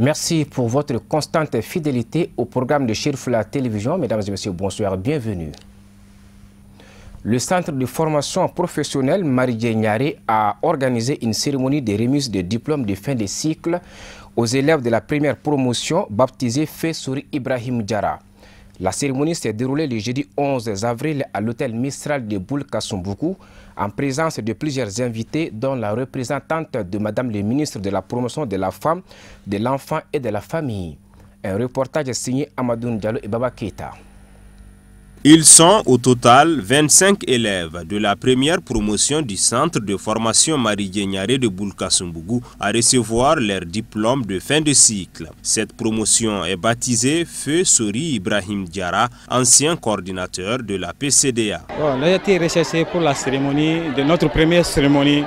Merci pour votre constante fidélité au programme de Chérifla Télévision. Mesdames et messieurs, bonsoir, bienvenue. Le centre de formation professionnelle Marie Nyare a organisé une cérémonie de remise de diplômes de fin de cycle aux élèves de la première promotion baptisée Feu Sori Ibrahim Diarra. La cérémonie s'est déroulée le jeudi 11 avril à l'hôtel Mistral de Boul-Kassomboukou en présence de plusieurs invités dont la représentante de Madame le ministre de la promotion de la femme, de l'enfant et de la famille. Un reportage signé Amadou Diallo et Baba Keita. Ils sont au total 25 élèves de la première promotion du centre de formation Marie Nyare de Boul-Kassomboukou à recevoir leur diplôme de fin de cycle. Cette promotion est baptisée Feu Sori Ibrahim Diarra, ancien coordinateur de la PCDA. Bon, j'ai été recherché pour la cérémonie, de notre première cérémonie.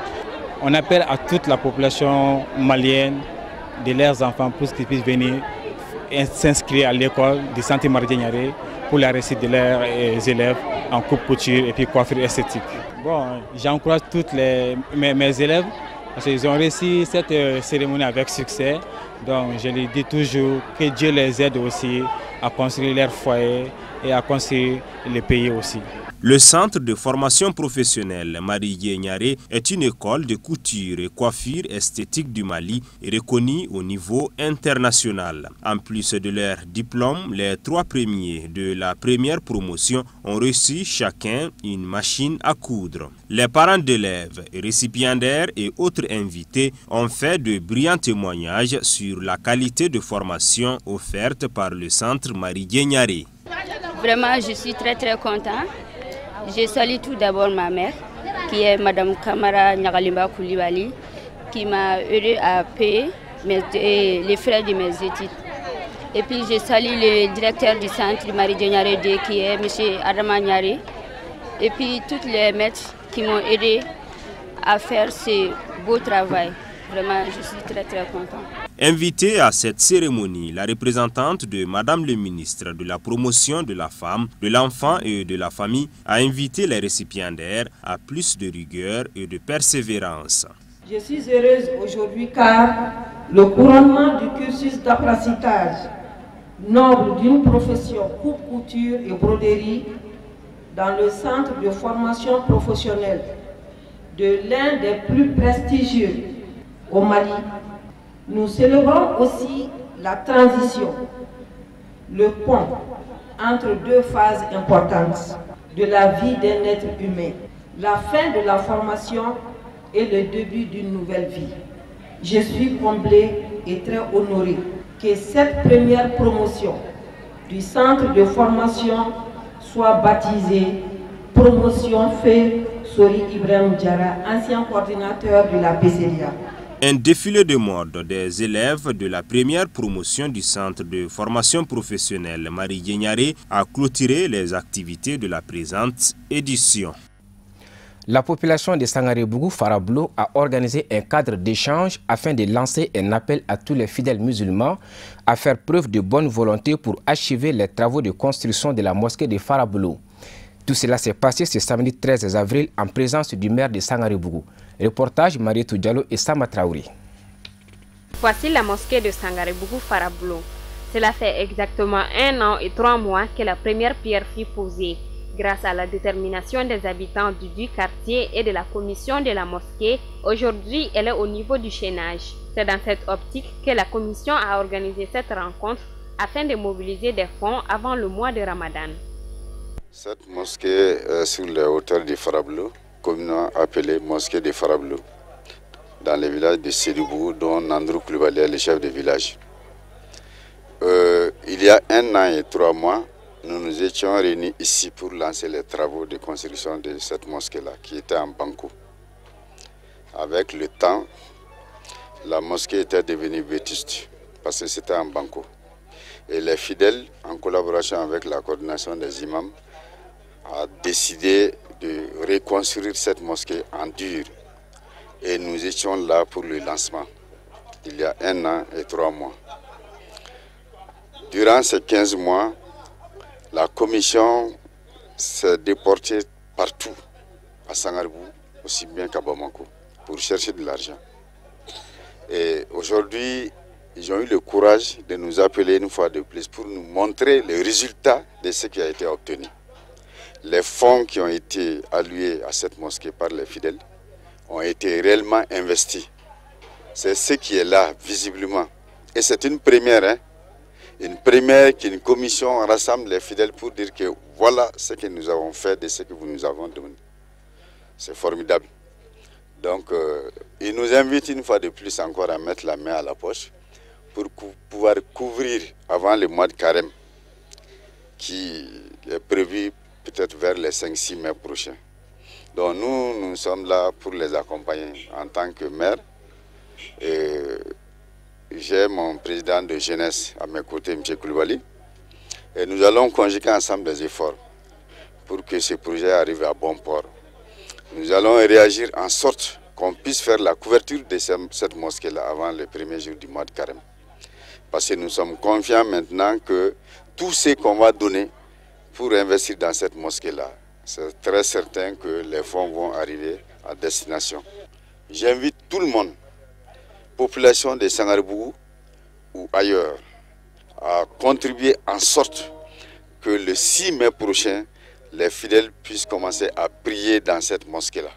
On appelle à toute la population malienne, de leurs enfants, pour qu'ils puissent venir s'inscrire à l'école du centre Marie Nyare pour la réussite de leurs élèves en coupe couture et puis coiffure esthétique. Bon, j'encourage tous mes élèves parce qu'ils ont réussi cette cérémonie avec succès. Donc je les dis toujours que Dieu les aide aussi à construire leur foyer et à construire le pays aussi. Le centre de formation professionnelle Marie Nyare est une école de couture et coiffure esthétique du Mali reconnue au niveau international. En plus de leur diplôme, les 3 premiers de la première promotion ont reçu chacun une machine à coudre. Les parents d'élèves, récipiendaires et autres invités ont fait de brillants témoignages sur la qualité de formation offerte par le centre Marie Nyare. Vraiment, je suis très content. Je salue tout d'abord ma mère, qui est Madame Kamara Nyagalimba Koulibaly, qui m'a aidé à payer les frais de mes études. Et puis je salue le directeur du centre Marie Nyare, qui est M. Adama Nyare, et puis tous les maîtres qui m'ont aidé à faire ce beau travail. Vraiment, je suis très content. Invitée à cette cérémonie, la représentante de Madame le ministre de la promotion de la femme, de l'enfant et de la famille a invité les récipiendaires à plus de rigueur et de persévérance. Je suis heureuse aujourd'hui car le couronnement du cursus d'apprentissage noble d'une profession coupe-couture et broderie dans le centre de formation professionnelle de l'un des plus prestigieux au Mali. Nous célébrons aussi la transition, le pont entre 2 phases importantes de la vie d'un être humain, la fin de la formation et le début d'une nouvelle vie. Je suis comblée et très honorée que cette première promotion du centre de formation soit baptisée Promotion Feu Sori Ibrahim Diarra, ancien coordinateur de la PCDA. Un défilé de mode des élèves de la première promotion du centre de formation professionnelle Marie Nyare a clôturé les activités de la présente édition. La population de Sangaré-Bougou Farablo a organisé un cadre d'échange afin de lancer un appel à tous les fidèles musulmans à faire preuve de bonne volonté pour achever les travaux de construction de la mosquée de Farablo. Tout cela s'est passé ce samedi 13 avril en présence du maire de Sangaré-Bougou. Reportage Marietou Diallo et Sama Traouri. Voici la mosquée de Sangaré-Bougou Farablo. Cela fait exactement 1 an et 3 mois que la première pierre fut posée. Grâce à la détermination des habitants du quartier et de la commission de la mosquée, aujourd'hui elle est au niveau du chaînage. C'est dans cette optique que la commission a organisé cette rencontre afin de mobiliser des fonds avant le mois de Ramadan. Cette mosquée est sur les hauteurs de Farablo, communément appelée mosquée de Farablo, dans le village de Sédibou, dont Nandrou Koulibaly est le chef de village. Il y a 1 an et 3 mois, nous nous étions réunis ici pour lancer les travaux de construction de cette mosquée-là, qui était en banco. Avec le temps, la mosquée était devenue vétuste, parce que c'était en banco. Et les fidèles, en collaboration avec la coordination des imams, a décidé de reconstruire cette mosquée en dur. Et nous étions là pour le lancement, il y a 1 an et 3 mois. Durant ces 15 mois, la commission s'est déportée partout, à Sangaré-Bougou, aussi bien qu'à Bamako, pour chercher de l'argent. Et aujourd'hui, ils ont eu le courage de nous appeler une fois de plus pour nous montrer les résultats de ce qui a été obtenu. Les fonds qui ont été alloués à cette mosquée par les fidèles ont été réellement investis. C'est ce qui est là, visiblement. Et c'est une première, hein? Une première qu'une commission rassemble les fidèles pour dire que voilà ce que nous avons fait de ce que vous nous avez donné. C'est formidable. Donc, ils nous invitent une fois de plus encore à mettre la main à la poche pour pouvoir couvrir avant le mois de carême qui est prévu peut-être vers les 5-6 mai prochains. Donc nous sommes là pour les accompagner en tant que maire. J'ai mon président de jeunesse à mes côtés, M. Koulibaly, et nous allons conjuguer ensemble des efforts pour que ce projet arrive à bon port. Nous allons réagir en sorte qu'on puisse faire la couverture de cette mosquée-là avant le premier jour du mois de carême. Parce que nous sommes confiants maintenant que tout ce qu'on va donner pour investir dans cette mosquée-là, c'est très certain que les fonds vont arriver à destination. J'invite tout le monde, population de Sangarebougou ou ailleurs, à contribuer en sorte que le 6 mai prochain, les fidèles puissent commencer à prier dans cette mosquée-là.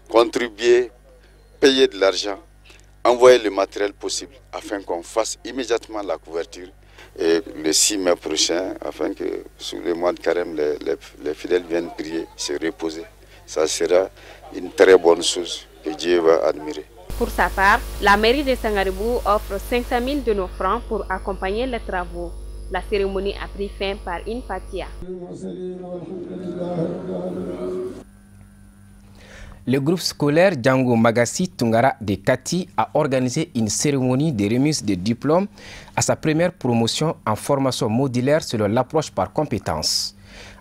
Contribuer, payer de l'argent, envoyer le matériel possible afin qu'on fasse immédiatement la couverture et le 6 mai prochain, afin que sous le mois de carême, les fidèles viennent prier, se reposer. Ça sera une très bonne chose que Dieu va admirer. Pour sa part, la mairie de Sangarebougou offre 500 000 de nos francs pour accompagner les travaux. La cérémonie a pris fin par une fatia. Le groupe scolaire Django Magassi Tungara de Kati a organisé une cérémonie de remise de diplômes à sa première promotion en formation modulaire selon l'approche par compétences.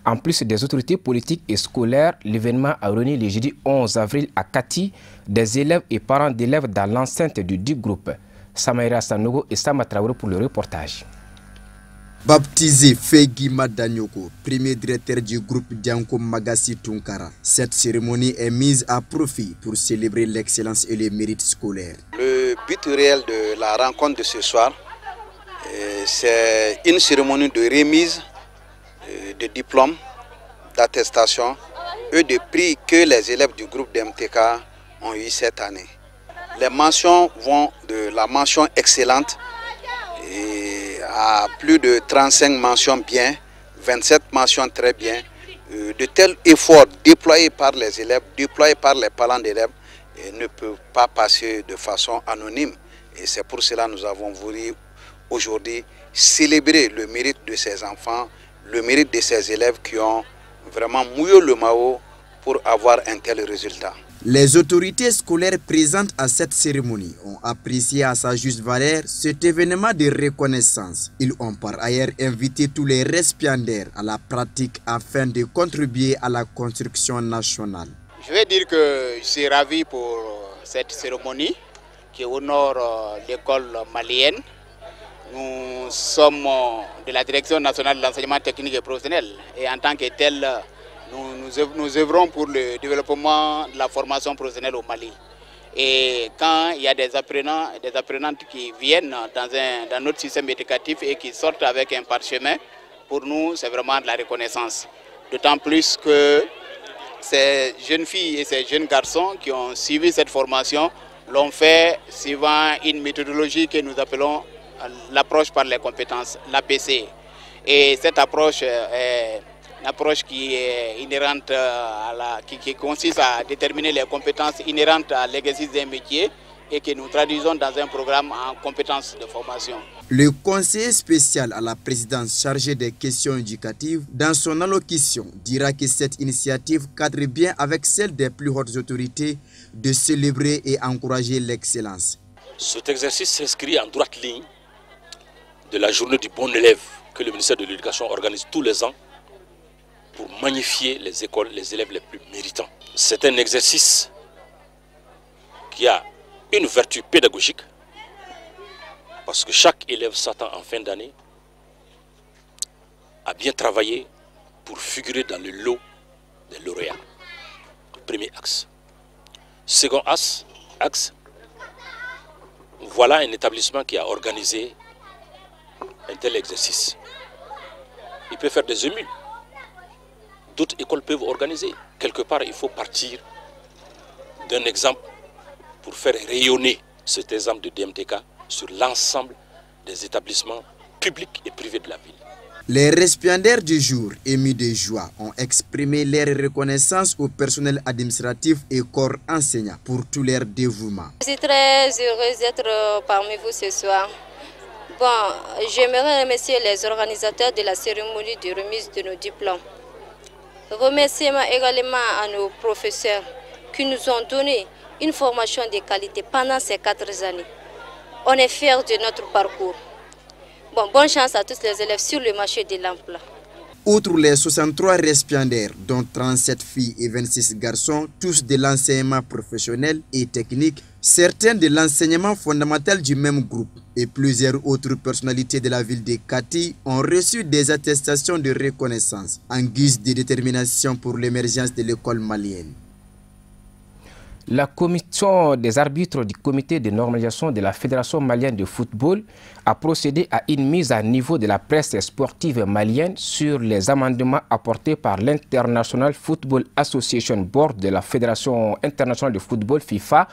En plus des autorités politiques et scolaires, l'événement a réuni le jeudi 11 avril à Kati des élèves et parents d'élèves dans l'enceinte du dit groupe. Samaïra Sanogo et Sama Traoré pour le reportage. Baptisé Fegui Madanyoko, premier directeur du groupe Django Magassi Tunkara, cette cérémonie est mise à profit pour célébrer l'excellence et les mérites scolaires. Le but réel de la rencontre de ce soir, c'est une cérémonie de remise de diplômes, d'attestation et de prix que les élèves du groupe d'MTK ont eu cette année. Les mentions vont de la mention excellente à plus de 35 mentions bien, 27 mentions très bien. De tels efforts déployés par les élèves, déployés par les parents d'élèves, ne peuvent pas passer de façon anonyme. Et c'est pour cela que nous avons voulu aujourd'hui célébrer le mérite de ces enfants, le mérite de ces élèves qui ont vraiment mouillé le maillot pour avoir un tel résultat. Les autorités scolaires présentes à cette cérémonie ont apprécié à sa juste valeur cet événement de reconnaissance. Ils ont par ailleurs invité tous les récipiendaires à la pratique afin de contribuer à la construction nationale. Je vais dire que je suis ravi pour cette cérémonie qui honore l'école malienne. Nous sommes de la Direction nationale de l'enseignement technique et professionnel et en tant que tel, nous œuvrons pour le développement de la formation professionnelle au Mali. Et quand il y a des apprenants et des apprenantes qui viennent dans notre système éducatif et qui sortent avec un parchemin, pour nous c'est vraiment de la reconnaissance. D'autant plus que ces jeunes filles et ces jeunes garçons qui ont suivi cette formation l'ont fait suivant une méthodologie que nous appelons l'approche par les compétences, l'APC. Et cette approche est une approche qui est inhérente qui consiste à déterminer les compétences inhérentes à l'exercice d'un métier et que nous traduisons dans un programme en compétences de formation. Le conseiller spécial à la présidence chargé des questions éducatives, dans son allocution, dira que cette initiative cadre bien avec celle des plus hautes autorités de célébrer et encourager l'excellence. Cet exercice s'inscrit en droite ligne de la journée du bon élève que le ministère de l'Éducation organise tous les ans pour magnifier les écoles, les élèves les plus méritants. C'est un exercice qui a une vertu pédagogique parce que chaque élève s'attend en fin d'année à bien travailler pour figurer dans le lot des lauréats. Premier axe. Second axe, voilà un établissement qui a organisé un tel exercice. Il peut faire des émules. D'autres écoles peuvent organiser. Quelque part, il faut partir d'un exemple pour faire rayonner cet exemple de DMTK sur l'ensemble des établissements publics et privés de la ville. Les récipiendaires du jour, émus de joie, ont exprimé leur reconnaissance au personnel administratif et corps enseignant pour tout leur dévouement. Je suis très heureuse d'être parmi vous ce soir. Bon, j'aimerais remercier les organisateurs de la cérémonie de remise de nos diplômes. Remerciement également à nos professeurs qui nous ont donné une formation de qualité pendant ces 4 années. On est fiers de notre parcours. Bon, bonne chance à tous les élèves sur le marché de l'emploi. Outre les 63 récipiendaires, dont 37 filles et 26 garçons, tous de l'enseignement professionnel et technique, certains de l'enseignement fondamental du même groupe et plusieurs autres personnalités de la ville de Kati ont reçu des attestations de reconnaissance en guise de détermination pour l'émergence de l'école malienne. La commission des arbitres du comité de normalisation de la Fédération malienne de football a procédé à une mise à niveau de la presse sportive malienne sur les amendements apportés par l'International Football Association Board de la Fédération internationale de football FIFA,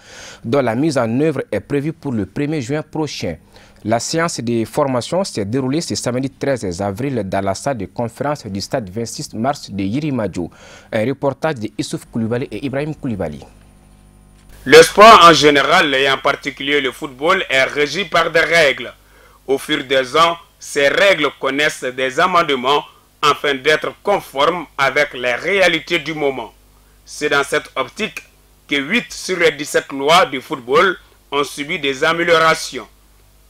dont la mise en œuvre est prévue pour le 1er juin prochain. La séance de formation s'est déroulée ce samedi 13 avril dans la salle de conférence du stade 26 mars de Yirimadio. Un reportage de Issouf Koulibaly et Ibrahim Koulibaly. Le sport en général et en particulier le football est régi par des règles. Au fur des ans, ces règles connaissent des amendements afin d'être conformes avec les réalités du moment. C'est dans cette optique que 8 sur les 17 lois du football ont subi des améliorations,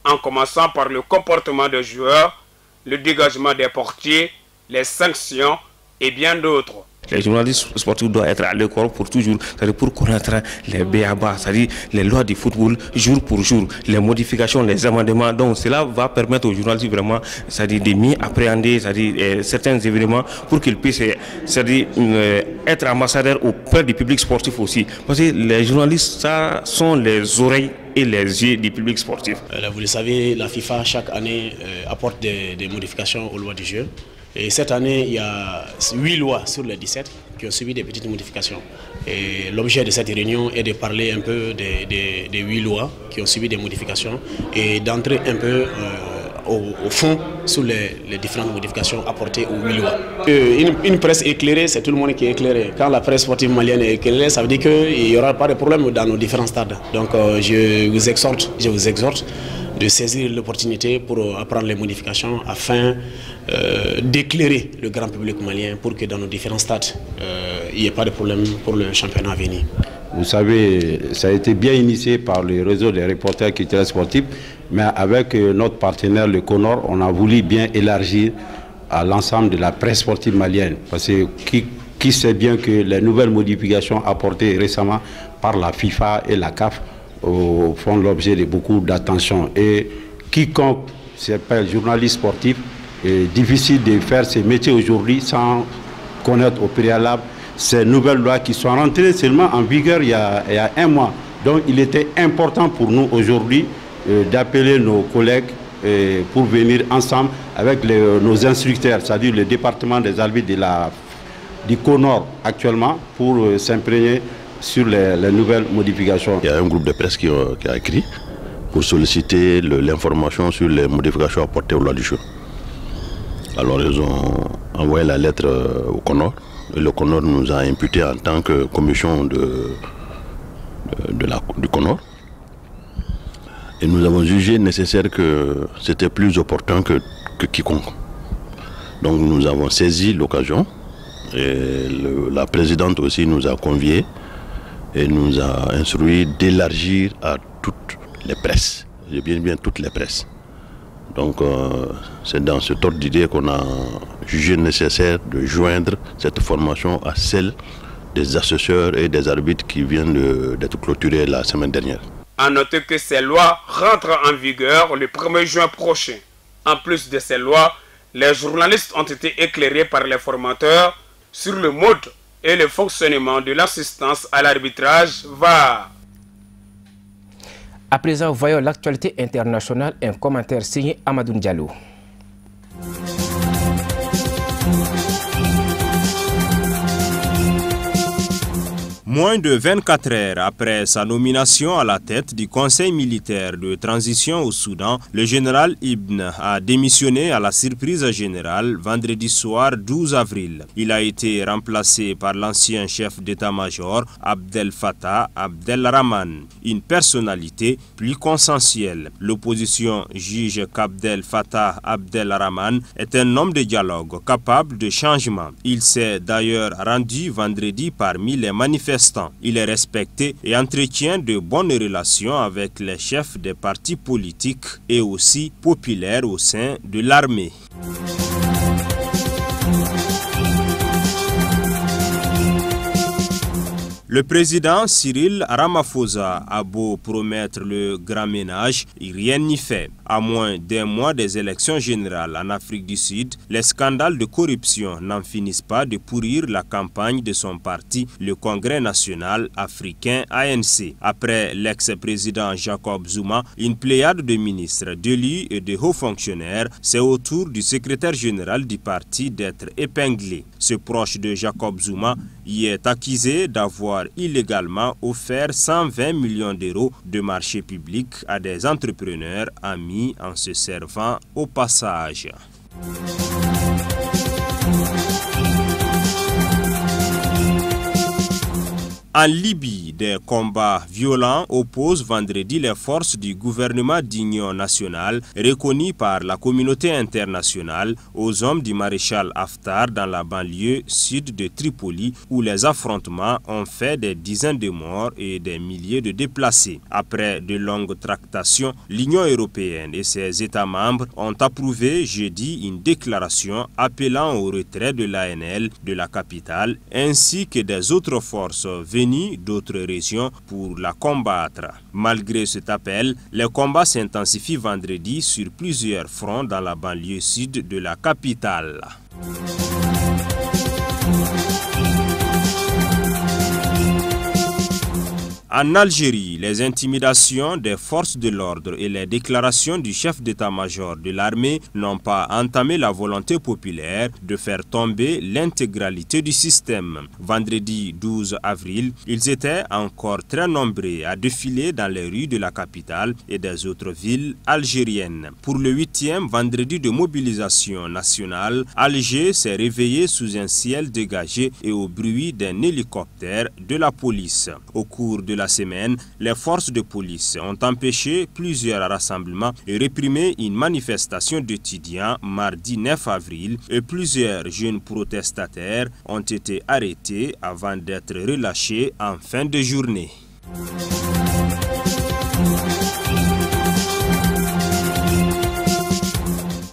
en commençant par le comportement des joueurs, le dégagement des portiers, les sanctions et bien d'autres. Les journalistes sportifs doivent être à l'école pour toujours, c'est-à-dire pour connaître les BABA, c'est-à-dire les lois du football jour pour jour, les modifications, les amendements. Donc cela va permettre aux journalistes vraiment, c'est-à-dire de mieux appréhender, c'est-à-dire certains événements pour qu'ils puissent, c'est-à-dire être ambassadeurs auprès du public sportif aussi. Parce que les journalistes, ça sont les oreilles et les yeux du public sportif. Vous le savez, la FIFA chaque année apporte des modifications aux lois du jeu. Et cette année, il y a 8 lois sur les 17 qui ont subi des petites modifications. Et l'objet de cette réunion est de parler un peu des 8 lois qui ont subi des modifications et d'entrer un peu au fond sur les différentes modifications apportées aux 8 lois. Une presse éclairée, c'est tout le monde qui est éclairé. Quand la presse sportive malienne est éclairée, ça veut dire qu'il n'y aura pas de problème dans nos différents stades. Donc je vous exhorte de saisir l'opportunité pour apprendre les modifications afin d'éclairer le grand public malien pour que dans nos différents stades, il n'y ait pas de problème pour le championnat à venir. Vous savez, ça a été bien initié par le réseau des reporters culturels sportifs, mais avec notre partenaire, le CONOR, on a voulu bien élargir à l'ensemble de la presse sportive malienne. Parce que qui sait bien que les nouvelles modifications apportées récemment par la FIFA et la CAF font l'objet de beaucoup d'attention. Et quiconque s'appelle journaliste sportif, est difficile de faire ce métier aujourd'hui sans connaître au préalable ces nouvelles lois qui sont rentrées seulement en vigueur il y a 1 mois. Donc il était important pour nous aujourd'hui d'appeler nos collègues pour venir ensemble avec nos instructeurs, c'est-à-dire le département des arbitres du CONOR actuellement, pour s'imprégner sur les nouvelles modifications. Il y a un groupe de presse qui a écrit pour solliciter l'information sur les modifications apportées aux lois du jeu. Alors ils ont envoyé la lettre au CONOR et le CONOR nous a imputé en tant que commission du CONOR. Et nous avons jugé nécessaire que c'était plus opportun que quiconque. Donc nous avons saisi l'occasion et la présidente aussi nous a conviés et nous a instruit d'élargir à toutes les presses, j'ai bien toutes les presses. Donc c'est dans ce ordre d'idée qu'on a jugé nécessaire de joindre cette formation à celle des assesseurs et des arbitres qui viennent d'être clôturés la semaine dernière. À noter que ces lois rentrent en vigueur le 1er juin prochain. En plus de ces lois, les journalistes ont été éclairés par les formateurs sur le mode et le fonctionnement de l'assistance à l'arbitrage VAR. À présent, voyons l'actualité internationale, un commentaire signé Amadou Diallo. Moins de 24 heures après sa nomination à la tête du Conseil militaire de transition au Soudan, le général Ibn a démissionné à la surprise générale vendredi soir 12 avril. Il a été remplacé par l'ancien chef d'état-major Abdel Fattah Abdelrahman, une personnalité plus consensuelle. L'opposition juge qu'Abdel Fattah Abdelrahman est un homme de dialogue capable de changement. Il s'est d'ailleurs rendu vendredi parmi les manifestants. Il est respecté et entretient de bonnes relations avec les chefs des partis politiques et aussi populaire au sein de l'armée. Le président Cyril Ramaphosa a beau promettre le grand ménage, rien n'y fait. À moins d'un mois des élections générales en Afrique du Sud, les scandales de corruption n'en finissent pas de pourrir la campagne de son parti, le Congrès national africain ANC. Après l'ex-président Jacob Zuma, une pléiade de ministres, d'élus et de hauts fonctionnaires, c'est au tour du secrétaire général du parti d'être épinglé. Ce proche de Jacob Zuma y est accusé d'avoir illégalement offert 120 millions d'euros de marché public à des entrepreneurs amis en se servant au passage. En Libye, des combats violents opposent vendredi les forces du gouvernement d'union nationale reconnues par la communauté internationale aux hommes du maréchal Haftar dans la banlieue sud de Tripoli où les affrontements ont fait des dizaines de morts et des milliers de déplacés. Après de longues tractations, l'Union européenne et ses États membres ont approuvé jeudi une déclaration appelant au retrait de l'ANL de la capitale ainsi que des autres forces venues d'autres régions pour la combattre. Malgré cet appel, les combats s'intensifient vendredi sur plusieurs fronts dans la banlieue sud de la capitale. En Algérie, les intimidations des forces de l'ordre et les déclarations du chef d'état-major de l'armée n'ont pas entamé la volonté populaire de faire tomber l'intégralité du système. Vendredi 12 avril, ils étaient encore très nombreux à défiler dans les rues de la capitale et des autres villes algériennes. Pour le 8e vendredi de mobilisation nationale, Alger s'est réveillé sous un ciel dégagé et au bruit d'un hélicoptère de la police. Au cours de la semaine, les forces de police ont empêché plusieurs rassemblements et réprimé une manifestation d'étudiants mardi 9 avril et plusieurs jeunes protestataires ont été arrêtés avant d'être relâchés en fin de journée.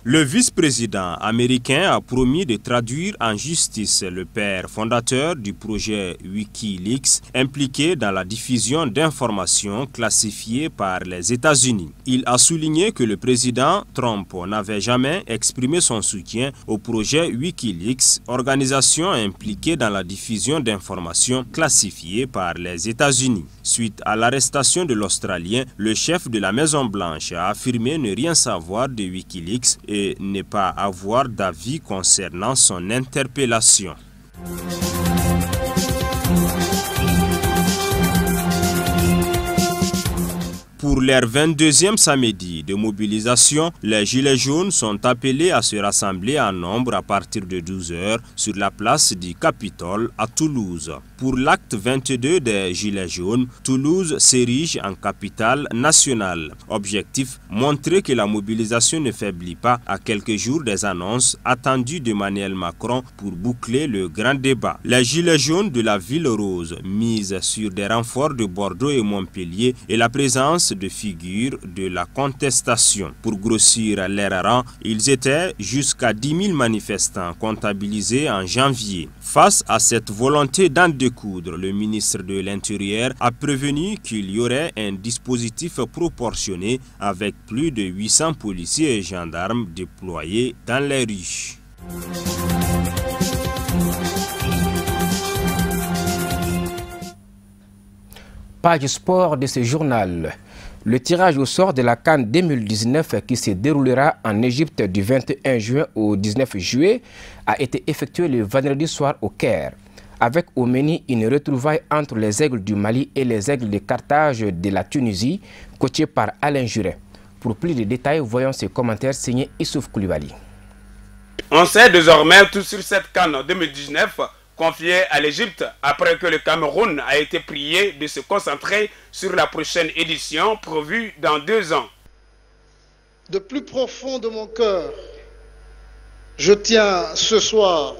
Le vice-président américain a promis de traduire en justice le père fondateur du projet Wikileaks impliqué dans la diffusion d'informations classifiées par les États-Unis. Il a souligné que le président Trump n'avait jamais exprimé son soutien au projet Wikileaks, organisation impliquée dans la diffusion d'informations classifiées par les États-Unis. Suite à l'arrestation de l'Australien, le chef de la Maison-Blanche a affirmé ne rien savoir de Wikileaks et ne pas avoir d'avis concernant son interpellation. Pour leur 22e samedi de mobilisation, les Gilets jaunes sont appelés à se rassembler en nombre à partir de 12 h sur la place du Capitole à Toulouse. Pour l'acte 22 des Gilets jaunes, Toulouse s'érige en capitale nationale. Objectif, montrer que la mobilisation ne faiblit pas à quelques jours des annonces attendues d'Emmanuel Macron pour boucler le grand débat. Les Gilets jaunes de la Ville Rose misent sur des renforts de Bordeaux et Montpellier et la présence de figures de la contestation. Pour grossir leurs rangs, ils étaient jusqu'à 10 000 manifestants comptabilisés en janvier. Face à cette volonté d'en découdre, le ministre de l'Intérieur a prévenu qu'il y aurait un dispositif proportionné avec plus de 800 policiers et gendarmes déployés dans les rues. Page sport de ce journal. Le tirage au sort de la CAN 2019 qui se déroulera en Égypte du 21 juin au 19 juillet a été effectué le vendredi soir au Caire, avec au menu une retrouvaille entre les Aigles du Mali et les Aigles de Carthage de la Tunisie, coachés par Alain Juret. Pour plus de détails, voyons ces commentaires signés Issouf Koulibaly. On sait désormais tout sur cette CAN 2019 confiée à l'Égypte après que le Cameroun a été prié de se concentrer sur la prochaine édition prévue dans 2 ans. De plus profond de mon cœur, je tiens ce soir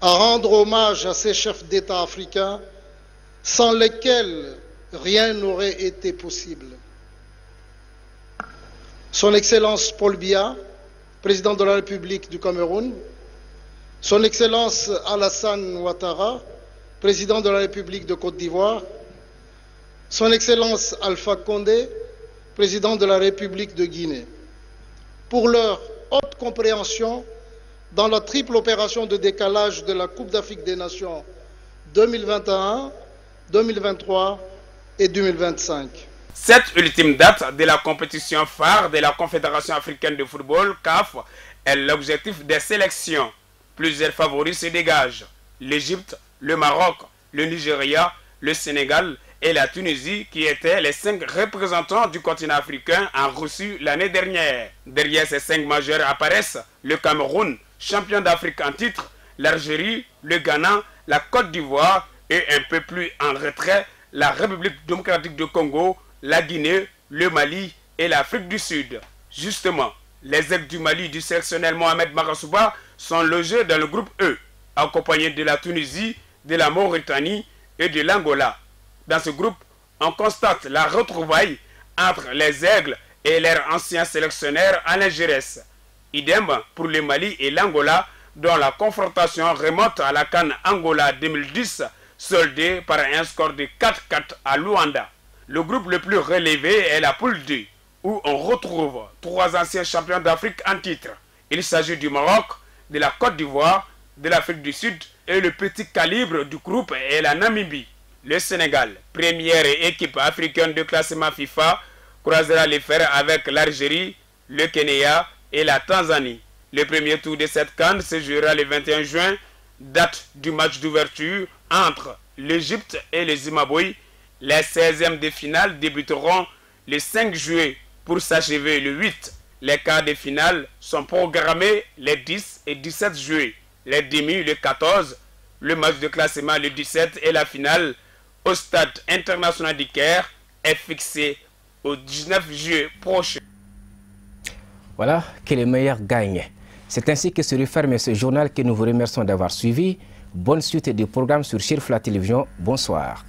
à rendre hommage à ces chefs d'État africains sans lesquels rien n'aurait été possible. Son Excellence Paul Biya, président de la République du Cameroun, Son Excellence Alassane Ouattara, président de la République de Côte d'Ivoire, Son Excellence Alpha Condé, président de la République de Guinée, pour leur haute compréhension dans la triple opération de décalage de la Coupe d'Afrique des Nations 2021, 2023 et 2025. Cette ultime date de la compétition phare de la Confédération africaine de football, CAF, est l'objectif des sélections. Plusieurs favoris se dégagent. L'Égypte, le Maroc, le Nigeria, le Sénégal et la Tunisie, qui étaient les 5 représentants du continent africain, ont reçu l'année dernière. Derrière ces 5 majeurs apparaissent le Cameroun, champion d'Afrique en titre, l'Algérie, le Ghana, la Côte d'Ivoire et un peu plus en retrait, la République démocratique du Congo, la Guinée, le Mali et l'Afrique du Sud. Justement, les Aigles du Mali du sélectionnel Mohamed Makasouba sont logés dans le groupe E, accompagnés de la Tunisie, de la Mauritanie et de l'Angola. Dans ce groupe, on constate la retrouvaille entre les Aigles et leur ancien sélectionneur Alain Juret. Idem pour le Mali et l'Angola, dont la confrontation remonte à la CAN Angola 2010, soldée par un score de 4-4 à Luanda. Le groupe le plus relevé est la poule 2, où on retrouve 3 anciens champions d'Afrique en titre. Il s'agit du Maroc, de la Côte d'Ivoire, de l'Afrique du Sud et le petit calibre du groupe est la Namibie. Le Sénégal, première équipe africaine de classement FIFA, croisera les fers avec l'Algérie, le Kenya et la Tanzanie. Le premier tour de cette CAN se jouera le 21 juin, date du match d'ouverture entre l'Égypte et le Zimbabwe. Les 16e de finale débuteront le 5 juillet pour s'achever le 8. Les quarts de finale sont programmés les 10 et 17 juillet. Les demi le 14, le match de classement le 17 et la finale au stade international du Caire est fixé au 19 juillet prochain. Voilà, que les meilleurs gagnent. C'est ainsi que se referme ce journal que nous vous remercions d'avoir suivi. Bonne suite des programmes sur Chirfla Télévision. Bonsoir.